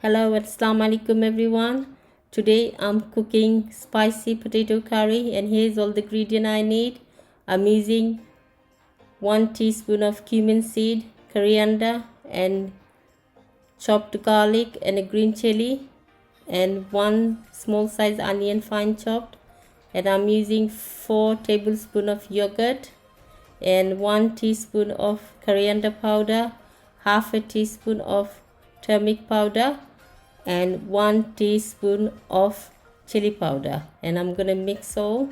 Hello, assalamu alaikum everyone. Today I'm cooking spicy potato curry and here's all the ingredient I need. I'm using 1 teaspoon of cumin seed, coriander and chopped garlic and a green chili and 1 small size onion fine chopped, and I'm using 4 tablespoons of yogurt and 1 teaspoon of coriander powder, half a teaspoon of turmeric powder and 1 teaspoon of chili powder, and I'm gonna mix all.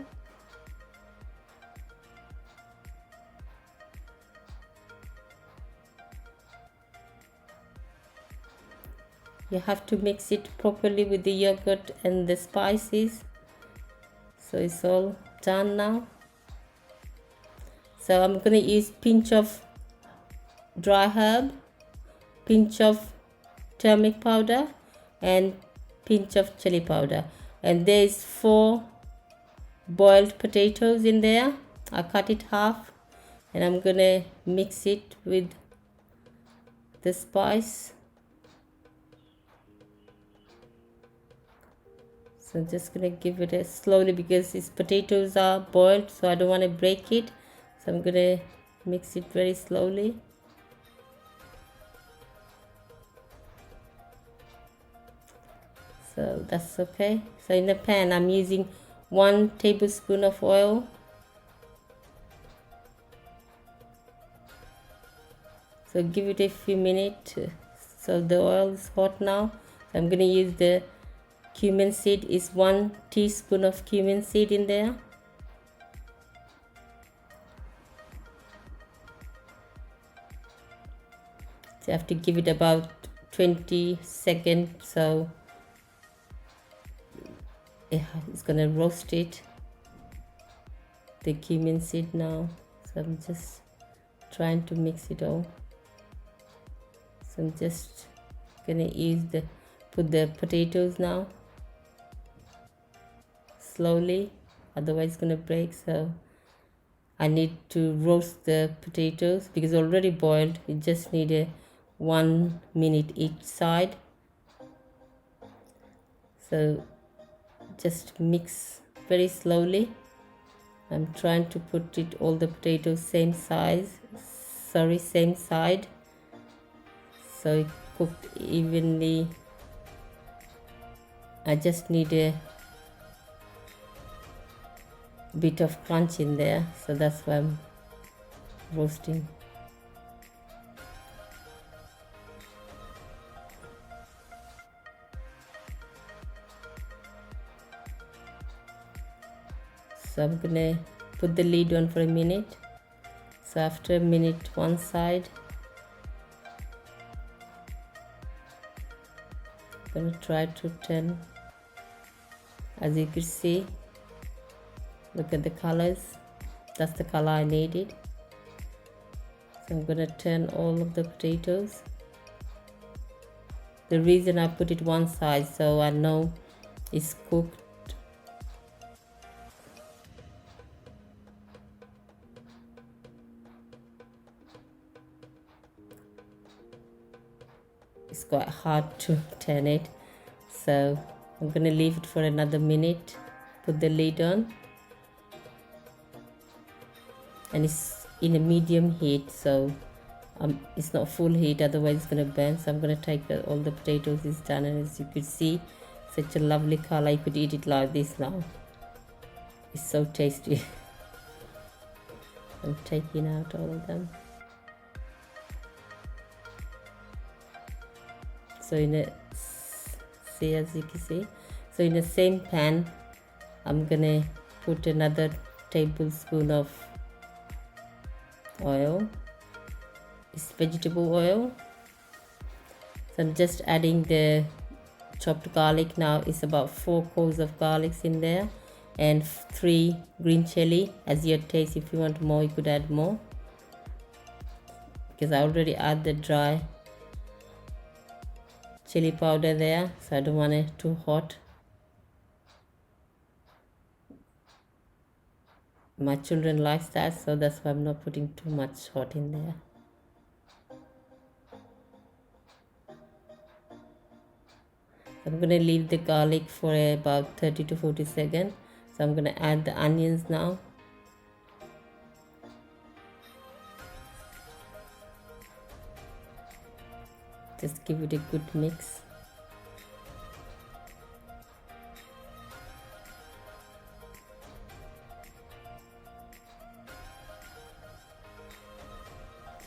You have to mix it properly with the yogurt and the spices. So it's all done now. So I'm gonna use pinch of dry herb, pinch of turmeric powder and pinch of chili powder, and there's 4 boiled potatoes in there. I cut it half and I'm gonna mix it with the spice. So I'm just gonna give it a slowly because these potatoes are boiled, so I don't want to break it. So I'm gonna mix it very slowly. So that's okay. So in the pan I'm using 1 tablespoon of oil. So give it a few minutes. So the oil is hot now. So I'm gonna use the cumin seed. Is 1 teaspoon of cumin seed in there. So you have to give it about 20 seconds, so it's gonna roast it, the cumin seed now. So I'm just trying to mix it all. So I'm just gonna put the potatoes now slowly, otherwise it's gonna break. So I need to roast the potatoes because already boiled. You just need a 1 minute each side. So just mix very slowly. I'm trying to put it all the potatoes same side, so it cooked evenly. I just need a bit of crunch in there, so that's why I'm roasting. So I'm gonna put the lid on for a minute. So after a minute one side, I'm gonna try to turn. As you can see, look at the colors, that's the color I needed. So I'm gonna turn all of the potatoes. The reason I put it one side, so I know it's cooked. It's quite hard to turn it, so I'm gonna leave it for another minute, put the lid on, and it's in a medium heat, so it's not full heat, otherwise it's gonna burn. So I'm gonna take all the potatoes is done, and as you could see, such a lovely color. You could eat it like this now. It's so tasty. I'm taking out all of them. So as you can see, so in the same pan I'm gonna put another tablespoon of oil. It's vegetable oil. So I'm just adding the chopped garlic now. It's about 4 cloves of garlic in there, and 3 green chili. As your taste, if you want more you could add more, because I already add the dry chili powder there, so I don't want it too hot. My children likes that, so that's why I'm not putting too much hot in there. I'm going to leave the garlic for about 30 to 40 seconds. So I'm going to add the onions now. Just give it a good mix.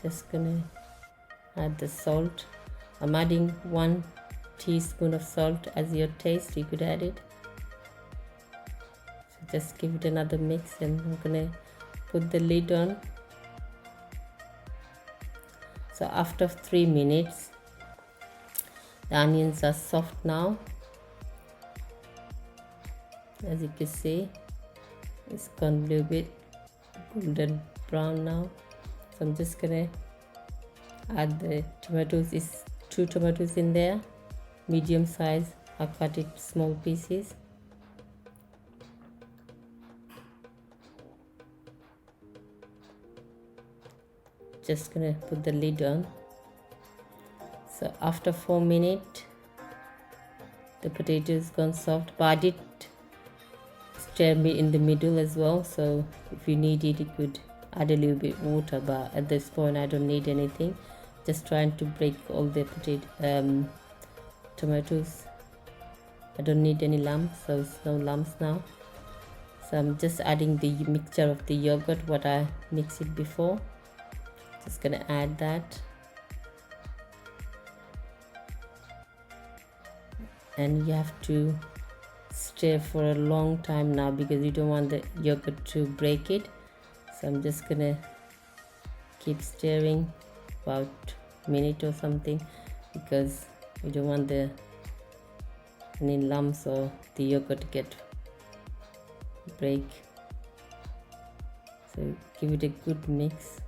Just gonna add the salt. I'm adding 1 teaspoon of salt. As your taste, you could add it. So just give it another mix, and I'm gonna put the lid on. So after 3 minutes, the onions are soft now. As you can see, it's gone a little bit golden brown now. So I'm just gonna add the tomatoes. It's 2 tomatoes in there, medium size. I cut it small pieces. Just gonna put the lid on. So after 4 minutes, the potato is gone soft, but I did stir me in the middle as well. So if you need it, you could add a little bit water, but at this point I don't need anything. Just trying to break all the tomatoes. I don't need any lumps, so it's no lumps now. So I'm just adding the mixture of the yogurt what I mixed it before. Just gonna add that, and you have to stir for a long time now because you don't want the yogurt to break it. So I'm just gonna keep stirring about a minute or something because you don't want any lumps or the yogurt to get break. So give it a good mix.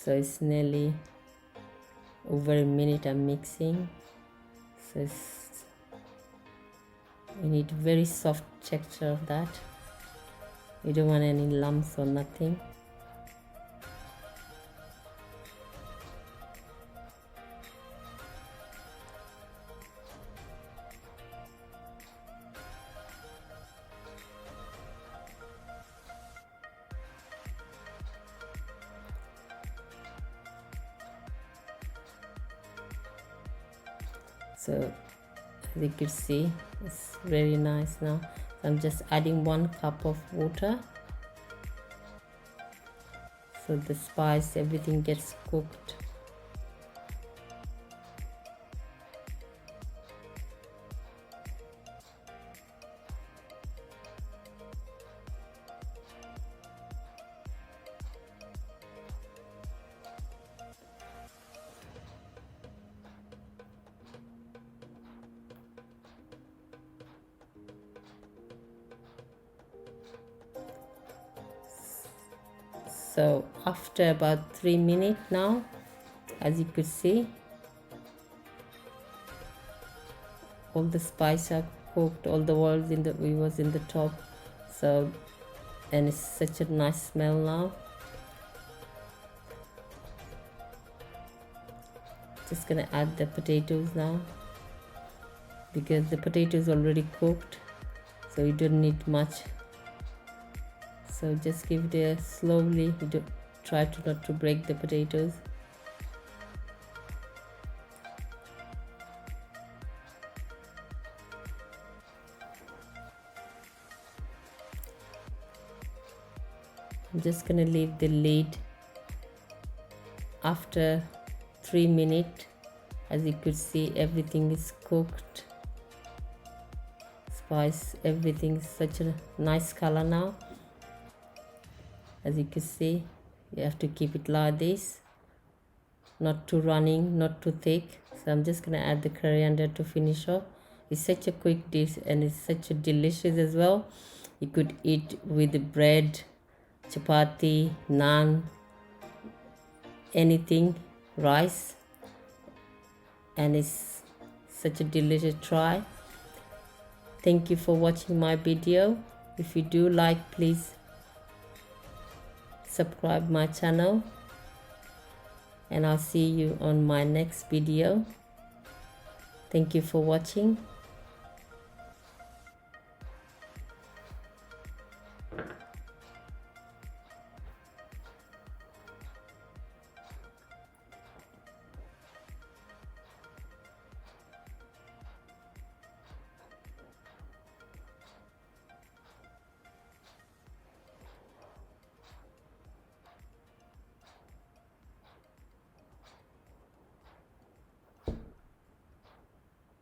So it's nearly over a minute I'm mixing. So you need very soft texture of that. You don't want any lumps or nothing. So as you can see, it's very nice now. So I'm just adding 1 cup of water so the spice, everything gets cooked. So after about 3 minutes now, as you could see, all the spice are cooked, all the oils was in the top. So, and it's such a nice smell now. Just gonna add the potatoes now because the potato is already cooked, so you don't need much. So just give it a slowly. You don't try to not to break the potatoes. I'm just gonna leave the lid after 3 minutes. As you could see, everything is cooked. Spice, everything is such a nice color now. As you can see, you have to keep it like this, not too running, not too thick. So I'm just gonna add the coriander to finish off. It's such a quick dish and it's such a delicious as well. You could eat with bread, chapati, naan, anything, rice, and it's such a delicious try. Thank you for watching my video. If you do like, please subscribe my channel, and I'll see you on my next video. Thank you for watching.